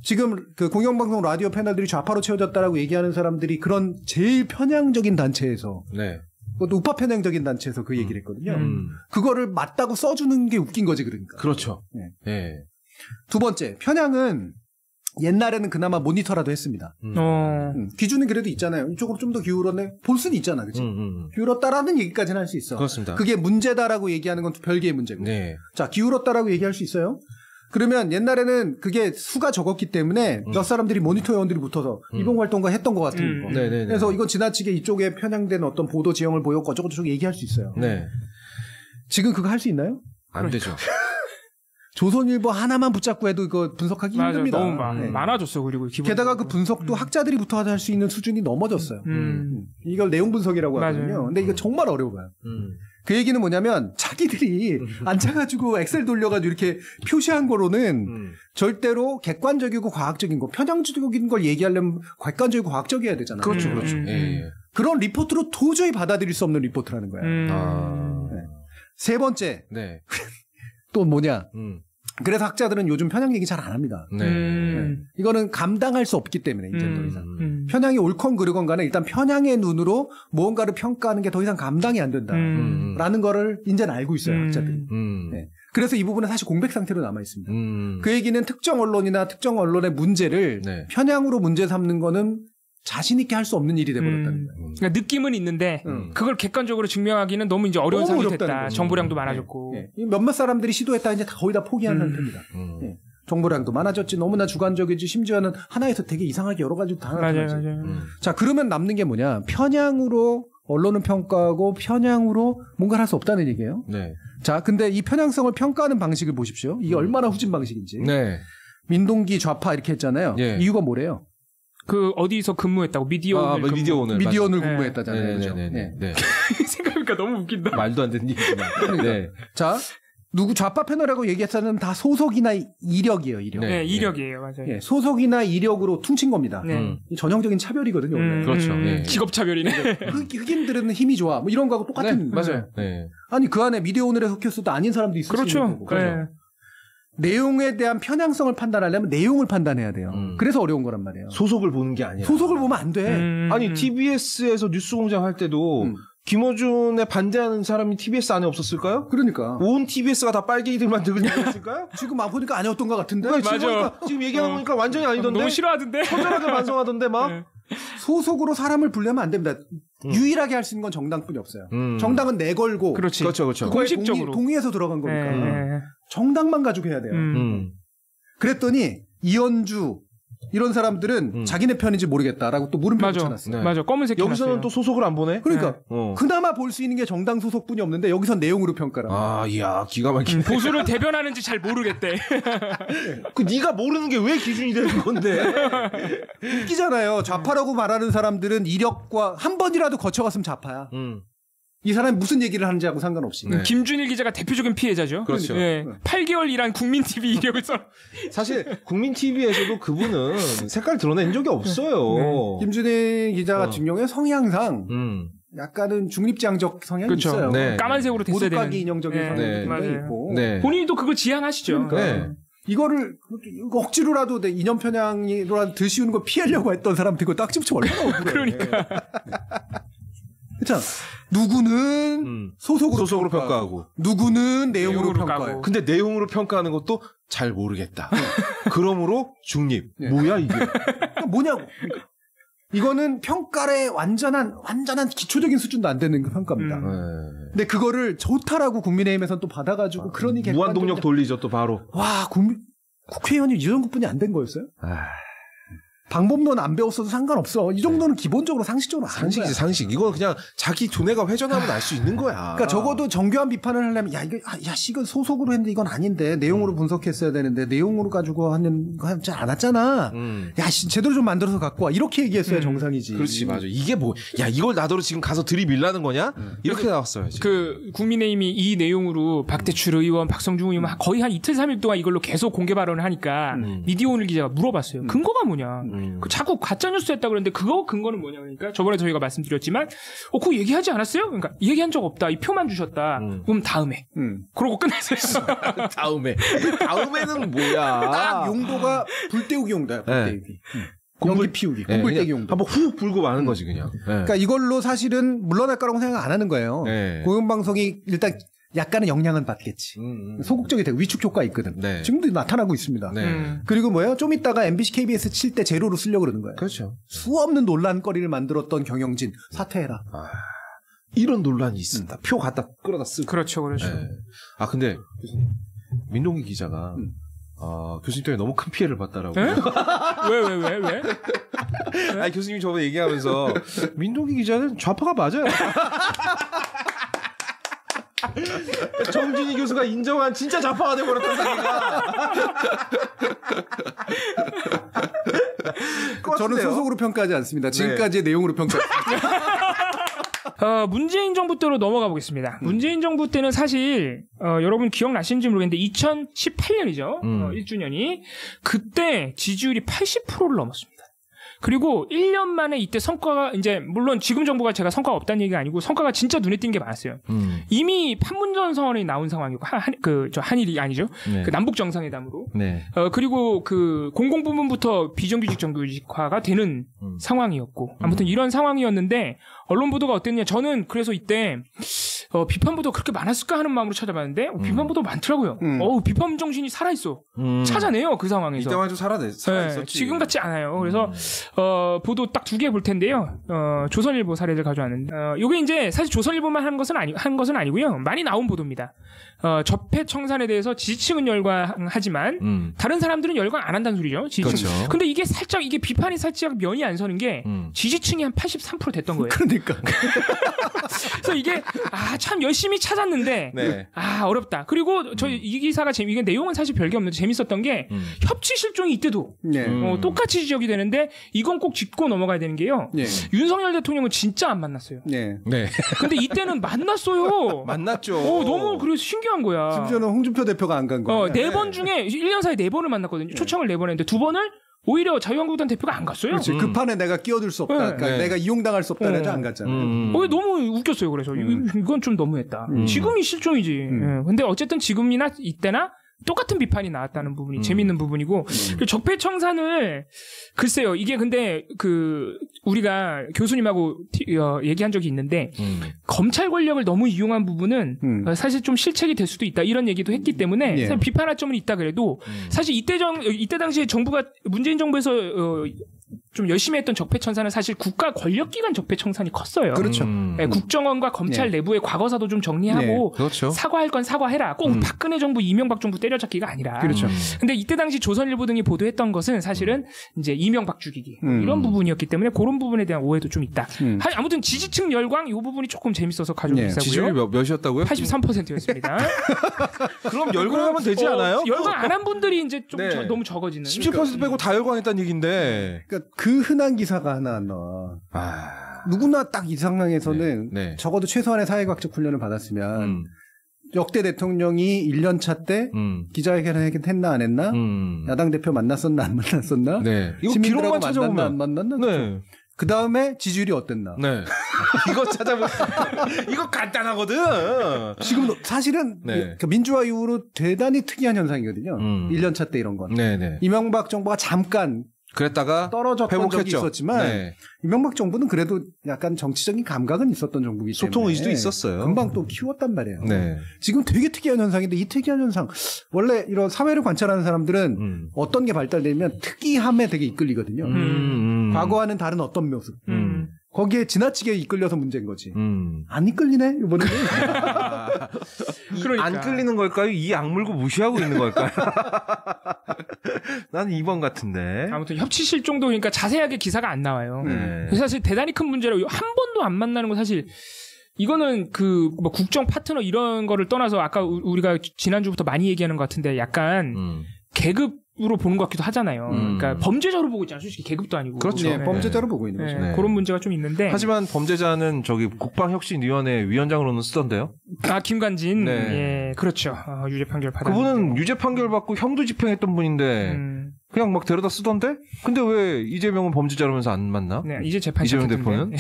지금 그 공영방송 라디오 패널들이 좌파로 채워졌다라고 얘기하는 사람들이 그런 제일 편향적인 단체에서 그것도 우파 편향적인 단체에서 그 얘기를 했거든요. 그거를 맞다고 써주는 게 웃긴 거지 그러니까. 그렇죠. 두 번째, 편향은 옛날에는 그나마 모니터라도 했습니다. 기준은 그래도 있잖아요. 이쪽으로 좀 더 기울었네. 볼 수는 있잖아. 그치? 기울었다라는 얘기까지는 할 수 있어. 그렇습니다. 그게 문제다라고 얘기하는 건 별개의 문제고. 자, 기울었다라고 얘기할 수 있어요. 그러면 옛날에는 그게 수가 적었기 때문에 몇 사람들이 모니터 회원들이 붙어서 이봉활동가 했던 것 같은 거. 그래서 이건 지나치게 이쪽에 편향된 어떤 보도 지형을 보였고 어쩌고저쩌고 얘기할 수 있어요. 지금 그거 할 수 있나요? 안 되죠. 조선일보 하나만 붙잡고 해도 이거 분석하기 힘듭니다. 너무 많아졌어. 그리고 게다가 그 분석도 학자들이 붙어서 할 수 있는 수준이 넘어졌어요. 이걸 내용 분석이라고 하거든요. 근데 이거 정말 어려워요. 그 얘기는 뭐냐면 자기들이 앉아가지고 엑셀 돌려가지고 이렇게 표시한 거로는 절대로 객관적이고 과학적인 거, 편향적인 걸 얘기하려면 객관적이고 과학적이어야 되잖아요. 그렇죠. 그런 리포트로 도저히 받아들일 수 없는 리포트라는 거야. 세 번째, 또 뭐냐? 그래서 학자들은 요즘 편향 얘기 잘 안 합니다. 이거는 감당할 수 없기 때문에 이제 더 이상 편향이 옳건 그르건 간에 일단 편향의 눈으로 무언가를 평가하는 게 더 이상 감당이 안 된다라는 거를 이제는 알고 있어요 학자들이. 그래서 이 부분은 사실 공백 상태로 남아 있습니다. 그 얘기는 특정 언론이나 특정 언론의 문제를 편향으로 문제 삼는 거는 자신 있게 할 수 없는 일이 돼버렸다는 거예요. 그러니까 느낌은 있는데 그걸 객관적으로 증명하기는 너무 이제 어려운 상황이 됐다. 정보량도 많아졌고 몇몇 사람들이 시도했다 이제 거의 다 포기한 상태입니다. 정보량도 많아졌지 너무나 주관적이지 심지어는 하나에서 되게 이상하게 여러 가지 다 나타나지. 자 그러면 남는 게 뭐냐? 편향으로 언론은 평가하고 편향으로 뭔가를 할 수 없다는 얘기예요. 자 근데 이 편향성을 평가하는 방식을 보십시오. 이게 얼마나 후진 방식인지. 민동기 좌파 이렇게 했잖아요. 이유가 뭐래요? 그 어디서 근무했다고 미디어오늘 미디어오늘 근무했다잖아요. 그렇죠? 생각하니까 너무 웃긴다. 말도 안 되는 얘기지만. 자 누구 좌파 패널이라고 얘기했다는 다 소속이나 이력이에요. 이력. 이력이에요. 맞아요. 소속이나 이력으로 퉁친 겁니다. 전형적인 차별이거든요. 원래. 그렇죠. 직업 차별이네. 흑인들은 힘이 좋아. 뭐 이런 거하고 똑같은. 맞아요. 아니 그 안에 미디어오늘에 속했어도 아닌 사람도 있을 수 있는 거고. 내용에 대한 편향성을 판단하려면 내용을 판단해야 돼요. 그래서 어려운 거란 말이에요. 소속을 보는 게 아니라. 소속을 보면 안 돼. 아니 TBS에서 뉴스공장 할 때도 김어준에 반대하는 사람이 TBS 안에 없었을까요? 그러니까 온 TBS가 다 빨갱이들만 들으니까 지금 막 보니까 아니었던 것 같은데. 맞아. 지금 얘기하는 거니까 완전히 아니던데. 너무 싫어하던데. 처절하게 반성하던데 막. 네. 소속으로 사람을 불려면 안 됩니다. 유일하게 할 수 있는 건 정당뿐이 없어요. 정당은 내걸고. 그렇지. 그렇죠. 공식적으로 동의해서 들어간 거니까. 네. 정당만 가지고 해야 돼요. 그랬더니 이현주 이런 사람들은 자기네 편인지 모르겠다라고 또 물음표 붙여놨어요. 네. 맞아. 검은색 여기서는 또 소속을 안 보내? 그러니까 그나마 볼 수 있는 게 정당 소속뿐이 없는데 여기선 내용으로 평가를. 아, 이야, 기가 막히네. 보수를 대변하는지 잘 모르겠대. 그 네가 모르는 게 왜 기준이 되는 건데? 웃기잖아요. 좌파라고 말하는 사람들은 이력과 한 번이라도 거쳐갔으면 좌파야. 이 사람이 무슨 얘기를 하는지하고 상관없이. 네. 김준일 기자가 대표적인 피해자죠. 그렇죠. 네. 8개월 일한 국민TV 이력을 써. 사실 국민TV에서도 그분은 색깔 드러낸 적이 없어요. 네. 김준일 기자 같은 경우에 성향상 약간은 중립지향적 성향이 그렇죠. 있어요. 네. 까만색으로 됐어야 되는. 모두가기 인형적인 성향이 있고. 네. 본인도 그거 지향하시죠. 그러니까. 네. 이거를 억지로라도 이념 편향이라도 드시우는 거 피하려고 했던 사람들 이거 딱지붙여 얼마나 억울해. 그러니까. 그렇잖아. 누구는 소속으로 평가하고 누구는 내용으로 평가해요. 근데 내용으로 평가하는 것도 잘 모르겠다. 그러므로 중립. 네. 뭐야 이게? 뭐냐고. 그러니까. 이거는 평가의 완전한 기초적인 수준도 안 되는 평가입니다. 근데 그거를 좋다라고 국민의힘에서는 또 받아가지고 그러니 무한동력 돌리죠 또 바로. 와 국회의원이 이 정도뿐이 안 된 거였어요? 방법론은 안 배웠어도 상관없어. 이 정도는 기본적으로 상식적으로 아는 거야. 상식. 이건 그냥 자기 두뇌가 회전하면 알 수 있는 거야. 그러니까 적어도 정교한 비판을 하려면 이건 소속으로 했는데 이건 아닌데 내용으로 분석했어야 되는데 내용으로 가지고 하는 거 하지 않았잖아. 제대로 좀 만들어서 갖고 와. 이렇게 얘기했어야 정상이지. 그렇지, 맞아. 이게 이걸 나더러 지금 가서 들이밀라는 거냐? 이렇게 나왔어야지. 그 국민의힘이 이 내용으로 박대출 의원, 박성중 의원 거의 한 이틀 3일 동안 이걸로 계속 공개 발언을 하니까 미디어 오늘 기자가 물어봤어요. 근거가 뭐냐? 자꾸 가짜뉴스 했다 그러는데 그거 근거는 뭐냐 그러니까 저번에 저희가 말씀드렸지만 그거 얘기하지 않았어요? 그러니까 얘기한 적 없다. 이 표만 주셨다. 그럼 다음에. 그러고 끝냈어요. 다음에는 뭐야? 딱 용도가 불때우기 용도야. 불때우기. 연기 피우기. 공불때기 용도. 한번 훅 불고 마는 거지 그냥. 그러니까 이걸로 사실은 물러날 거라고 생각 안 하는 거예요. 공영방송이 일단 약간의 영향은 받겠지. 소극적이 되고 위축 효과 있거든. 네. 지금도 나타나고 있습니다. 그리고 뭐예요? 좀 이따가 MBC, KBS 칠 때 제로로 쓰려고 그러는 거예요. 그렇죠. 수없는 논란거리를 만들었던 경영진 사퇴해라. 이런 논란이 있습니다. 표 갖다 끌어다 쓰고. 그렇죠. 네. 근데 민동기 기자가 교수님 때문에 너무 큰 피해를 봤다라고. 왜? 아니 교수님이 저번에 얘기하면서 민동기 기자는 좌파가 맞아요. 정진희 교수가 인정한 진짜 좌파가 돼버렸던 자기가. 저는 소속으로 평가하지 않습니다. 지금까지의 내용으로 평가했습니다. 문재인 정부 때로 넘어가 보겠습니다. 문재인 정부 때는 사실 여러분 기억나시는지 모르겠는데 2018년이죠. 1주년이. 그때 지지율이 80%를 넘었습니다. 그리고 1년 만에 이때 성과가 이제 물론 지금 정부가 제가 성과가 없다는 얘기가 아니고 성과가 진짜 눈에 띈 게 많았어요. 이미 판문점 선언이 나온 상황이고 한일이 아니죠. 네. 그 남북 정상회담으로. 네. 그리고 그 공공부문부터 비정규직 정규직화가 되는 상황이었고 아무튼 이런 상황이었는데 언론 보도가 어땠냐? 저는 그래서 이때 비판 보도 그렇게 많았을까 하는 마음으로 찾아봤는데 비판 보도 많더라고요. 비판 정신이 살아있어. 찾아내요 그 상황에서. 이때만 해도 살아있었지. 지금 같지 않아요. 그래서 보도 딱 2개 볼 텐데요. 조선일보 사례를 가져왔는데 요게 이제 사실 조선일보만 한 것은 아니고요. 많이 나온 보도입니다. 적폐 청산에 대해서 지지층은 열광하지만 다른 사람들은 열광 안 한다는 소리죠. 지지층. 그렇죠. 근데 이게 살짝 이게 비판이 살짝 면이 안 서는 게 지지층이 한 83% 됐던 거예요. 그러니까. 그래서 이게 참 열심히 찾았는데 네. 어렵다. 그리고 이 기사가 이게 내용은 사실 별게 없는데 재밌었던 게 협치 실종이 이때도 똑같이 지적이 되는데 이건 꼭 짚고 넘어가야 되는 게요. 윤석열 대통령은 진짜 안 만났어요. 네. 근데 이때는 만났어요. 만났죠. 너무 그래서 신기한 거야. 심지어는 홍준표 대표가 안 간 거야. 4번 중에 1년 사이에 4번을 만났거든요. 초청을 4번 했는데 2번을 오히려 자유한국당 대표가 안 갔어요. 그렇지. 그 판에 내가 끼어들 수 없다. 그러니까 내가 이용당할 수 없다. 해서 안 갔잖아요. 너무 웃겼어요. 그래서 이건 좀 너무했다. 지금이 실종이지. 근데 어쨌든 지금이나 이때나 똑같은 비판이 나왔다는 부분이 재밌는 부분이고 적폐청산을 글쎄요 이게 근데 그 우리가 교수님하고 얘기한 적이 있는데 검찰 권력을 너무 이용한 부분은 사실 좀 실책이 될 수도 있다 이런 얘기도 했기 때문에 사실 비판할 점은 있다 그래도 사실 이때 당시에 정부가 문재인 정부에서 좀 열심히 했던 적폐청산은 사실 국가 권력기관 적폐청산이 컸어요. 그렇죠. 네, 국정원과 검찰 내부의 과거사도 좀 정리하고 그렇죠. 사과할 건 사과해라. 꼭 박근혜 정부, 이명박 정부 때려잡기가 아니라. 그렇죠. 근데 이때 당시 조선일보 등이 보도했던 것은 사실은 이제 이명박 죽이기 이런 부분이었기 때문에 그런 부분에 대한 오해도 좀 있다. 아무튼 지지층 열광 이 부분이 조금 재밌어서 가져오셨고요. 지지율이 몇이었다고요? 83%였습니다. 그럼 열광하면 되지 않아요? 열광 안 한 분들이 이제 좀 너무 적어지는. 17% 빼고 다 열광했다는 얘기인데. 그러니까 그 흔한 기사가 하나 나와. 누구나 딱 이 상황에서는 적어도 최소한의 사회과학적 훈련을 받았으면 역대 대통령이 1년 차 때 기자회견을 했나 안 했나? 야당 대표 만났었나 안 만났었나? 이거 기록만 찾아보면 안 만났나? 그 다음에 지지율이 어땠나? 이거 찾아보면 이거 간단하거든. 지금 사실은 민주화 이후로 대단히 특이한 현상이거든요. 1년 차 때 이런 건. 이명박 정부가 잠깐 그랬다가 떨어졌던 회복했죠. 적이 있었지만 이명박 정부는 그래도 약간 정치적인 감각은 있었던 정부이기 때문에 소통 의지도 있었어요. 금방 또 키웠단 말이에요. 지금 되게 특이한 현상인데 이 특이한 현상 원래 이런 사회를 관찰하는 사람들은 어떤 게 발달되면 특이함에 되게 이끌리거든요. 과거와는 다른 어떤 모습. 거기에 지나치게 이끌려서 문제인 거지. 안 이끌리네 이번에는. 그러니까. 안 끌리는 걸까요? 이 악물고 무시하고 있는 걸까요? 난 2번 같은데. 아무튼 협치 실종도 그러니까 자세하게 기사가 안 나와요. 사실 대단히 큰 문제라고 한 번도 안 만나는 건 사실 이거는 그 뭐 국정 파트너 이런 거를 떠나서 아까 우리가 지난주부터 많이 얘기하는 것 같은데 약간 계급으로 보는 것 같기도 하잖아요. 그러니까 범죄자로 보고 있잖아요. 솔직히 계급도 아니고. 그렇죠. 범죄자로 보고 있는 거죠. 그런 문제가 좀 있는데. 하지만 범죄자는 저기 국방혁신위원회 위원장으로는 쓰던데요. 김관진. 그렇죠. 유죄 판결 받았는데. 그분은 유죄 판결 받고 형도 집행했던 분인데 그냥 막 데려다 쓰던데? 근데 왜 이재명은 범죄자라면서 안 만나? 이제 재판 이재명 대표는?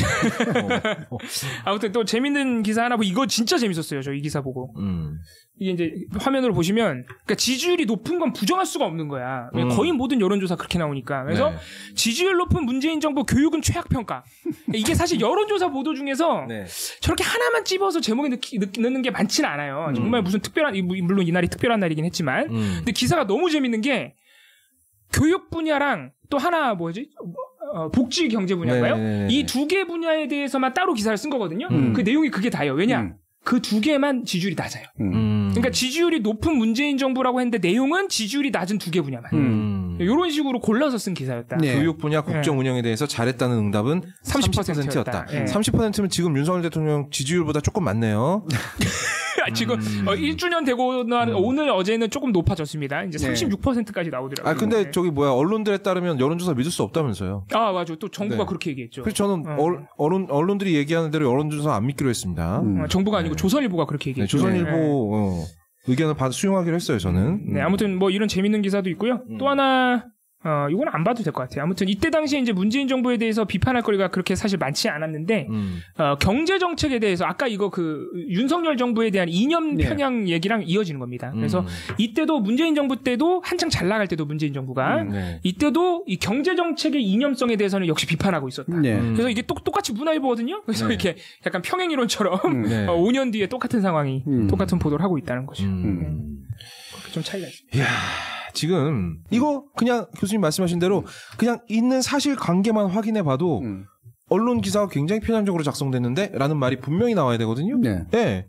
아무튼 또 재밌는 기사 하나 보고 이거 진짜 재밌었어요. 저 이 기사 보고. 이게 이제 화면으로 보시면 그러니까 지지율이 높은 건 부정할 수가 없는 거야. 거의 모든 여론조사 그렇게 나오니까. 그래서 지지율 높은 문재인 정부 교육은 최악평가. 이게 사실 여론조사 보도 중에서 저렇게 하나만 찝어서 제목에 넣는 게 많지는 않아요. 정말 무슨 특별한 물론 이날이 특별한 날이긴 했지만 근데 기사가 너무 재밌는 게 교육 분야랑 또 하나 뭐지? 복지 경제 분야인가요? 이 두 개 분야에 대해서만 따로 기사를 쓴 거거든요. 그 내용이 그게 다예요. 왜냐? 그 두 개만 지지율이 낮아요. 그러니까 지지율이 높은 문재인 정부라고 했는데 내용은 지지율이 낮은 두 개 분야만. 이런 식으로 골라서 쓴 기사였다. 교육 분야 국정 운영에 대해서 잘했다는 응답은 30%였다. 30%면 지금 윤석열 대통령 지지율보다 조금 많네요. 지금 1주년 되고 오늘 어제는 조금 높아졌습니다. 이제 36%까지 나오더라고요. 근데 저기 언론들에 따르면 여론조사 믿을 수 없다면서요. 맞아. 또 정부가 그렇게 얘기했죠. 그래서 저는 언론들이 얘기하는 대로 여론조사 안 믿기로 했습니다. 정부가 아니고 조선일보가 그렇게 얘기했죠. 조선일보 의견을 수용하기로 했어요, 저는. 아무튼 뭐 이런 재밌는 기사도 있고요. 또 하나 이건 안 봐도 될 것 같아요. 아무튼 이때 당시에 이제 문재인 정부에 대해서 비판할 거리가 그렇게 사실 많지 않았는데 경제 정책에 대해서 아까 이거 그 윤석열 정부에 대한 이념 편향 얘기랑 이어지는 겁니다. 그래서 이때도 문재인 정부 때도 한창 잘 나갈 때도 문재인 정부가 이때도 이 경제 정책의 이념성에 대해서는 역시 비판하고 있었다. 그래서 이게 똑같이 문화일보거든요. 그래서 이렇게 약간 평행 이론처럼 5년 뒤에 똑같은 상황이 똑같은 보도를 하고 있다는 거죠. 좀 차이가 있습니다. 이야. 지금 이거 그냥 교수님 말씀하신 대로 그냥 있는 사실 관계만 확인해 봐도 언론 기사가 굉장히 편향적으로 작성됐는데 라는 말이 분명히 나와야 되거든요. 그러니까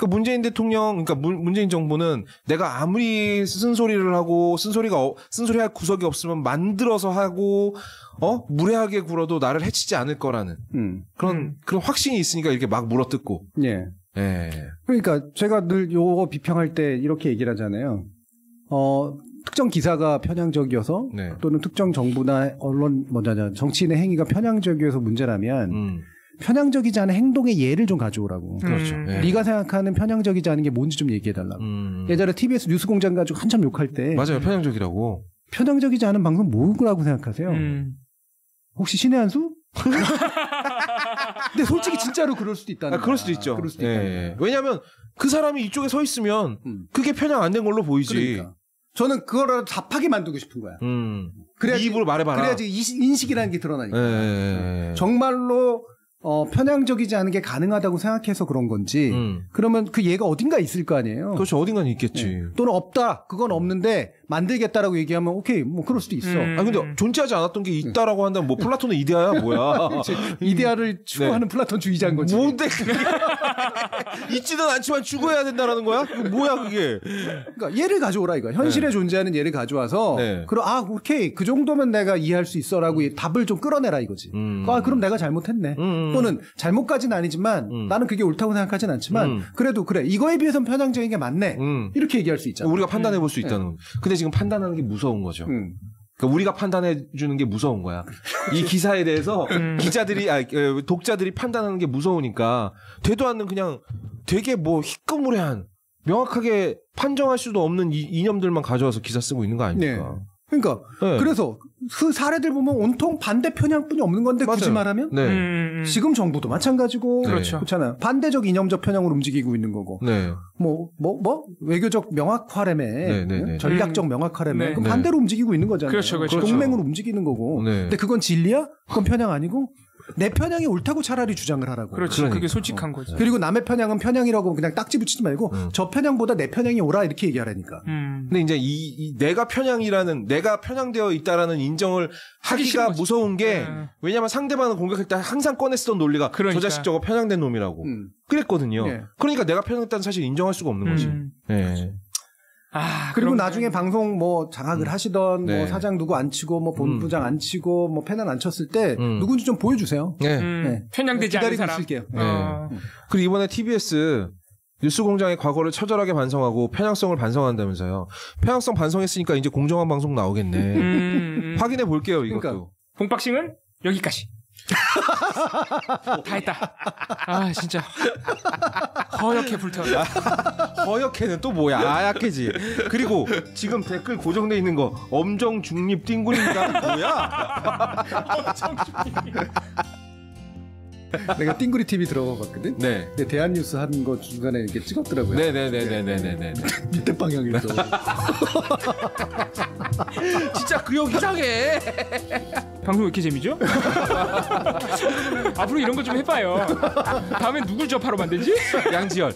문재인 대통령, 그러니까 문재인 정부는 내가 아무리 쓴소리를 하고 쓴소리 할 구석이 없으면 만들어서 하고 무례하게 굴어도 나를 해치지 않을 거라는 그런 확신이 있으니까 이렇게 막 물어뜯고. 그러니까 제가 늘 요거 비평할 때 이렇게 얘기를 하잖아요. 특정 기사가 편향적이어서 또는 특정 정부나 언론 정치인의 행위가 편향적이어서 문제라면 편향적이지 않은 행동의 예를 좀 가져오라고. 그렇죠. 네가 생각하는 편향적이지 않은 게 뭔지 좀 얘기해달라고. 예전에 TBS 뉴스공장 가지고 한참 욕할 때 맞아요. 편향적이라고. 편향적이지 않은 방송 뭐라고 생각하세요? 혹시 신의 한 수? 근데 솔직히 진짜로 그럴 수도 있다는 그럴 수도 있죠. 그럴 수도 있다. 왜냐하면 그 사람이 이쪽에 서 있으면 그게 편향 안 된 걸로 보이지. 그러니까. 저는 그거를 답하게 만들고 싶은 거야. 그래야지, 입으로 말해봐라. 그래야지 인식이라는 게 드러나니까. 정말로 편향적이지 않은 게 가능하다고 생각해서 그런 건지 그러면 그 얘가 어딘가 있을 거 아니에요. 그렇죠. 어딘가 있겠지. 네. 또는 없다. 그건 없는데 만들겠다라고 얘기하면 오케이 뭐 그럴 수도 있어. 근데 존재하지 않았던 게 있다라고 한다면 뭐 플라톤은 이데아야 뭐야. 이데아를 추구하는 네. 플라톤주의자인 거지. 뭔데 있지는 않지만 추구해야 된다라는 거야? 뭐야 그게. 그러니까 얘를 가져오라 이거. 현실에 네. 존재하는 얘를 가져와서 네. 오케이 그 정도면 내가 이해할 수 있어라고 답을 좀 끌어내라 이거지. 그럼 내가 잘못했네. 또는 잘못까지는 아니지만 나는 그게 옳다고 생각하진 않지만 그래도 그래 이거에 비해서는 편향적인 게 맞네. 이렇게 얘기할 수 있잖아. 우리가 판단해 볼 수 있다는. 근데 지금 판단하는 게 무서운 거죠. 그러니까 우리가 판단해 주는 게 무서운 거야. 이 기사에 대해서 독자들이 판단하는 게 무서우니까 되도 않는 그냥 되게 뭐 희끄무레한 명확하게 판정할 수도 없는 이념들만 가져와서 기사 쓰고 있는 거 아닙니까? 네. 그러니까 네. 그래서 그 사례들 보면 온통 반대 편향뿐이 없는 건데 맞아요. 굳이 말하면 네. 지금 정부도 마찬가지고 그렇죠. 그렇잖아요. 반대적 이념적 편향으로 움직이고 있는 거고 네. 뭐 외교적 명확화라며 전략적 명확화라며 네. 그럼 반대로 움직이고 있는 거잖아요. 그렇죠. 그렇죠. 동맹으로 움직이는 거고 네. 근데 그건 진리야? 그건 편향 아니고 내 편향이 옳다고 차라리 주장을 하라고. 그렇지. 그러니까. 그게 솔직한 거지. 그리고 남의 편향은 편향이라고 그냥 딱지 붙이지 말고 저 편향보다 내 편향이 옳아 이렇게 얘기하라니까. 근데 이제 내가 편향되어 있다라는 인정을 하기가 무서운 게 왜냐면 상대방을 공격할 때 항상 꺼냈었던 논리가 그러니까. 저 자식 저거 편향된 놈이라고. 그랬거든요. 네. 그러니까 내가 편향됐다는 사실 인정할 수가 없는 거지. 네. 그리고 나중에 방송 뭐 장악을 하시던 네. 뭐 사장 누구 안 치고 뭐 본부장 안 치고 뭐 패널 안 쳤을 때 누군지 좀 보여주세요. 네. 네. 편향되지 않은 사람. 있을게요. 네. 그리고 이번에 TBS 뉴스공장의 과거를 처절하게 반성하고 편향성을 반성한다면서요. 편향성 반성했으니까 이제 공정한 방송 나오겠네. 확인해 볼게요 이것도. 그러니까. 본박싱은 여기까지. 다 했다. 아 진짜 허옇게 불태웠다. 허옇게는 또 뭐야? 아약해지. 그리고 지금 댓글 고정돼 있는 거 엄정 중립 띵구리인가 뭐야? 엄정 중립. 내가 띵구리 TV 들어가 봤거든. 네. 근데 대한뉴스 한 거 중간에 이렇게 찍었더라고요. 네네네네네네네. 밑에 방향에서. 진짜 그 형 이상해. 방송 왜 이렇게 재미죠? 앞으로 이런 거 좀 해봐요. 다음엔 누굴 접하러 만들지? 양지열.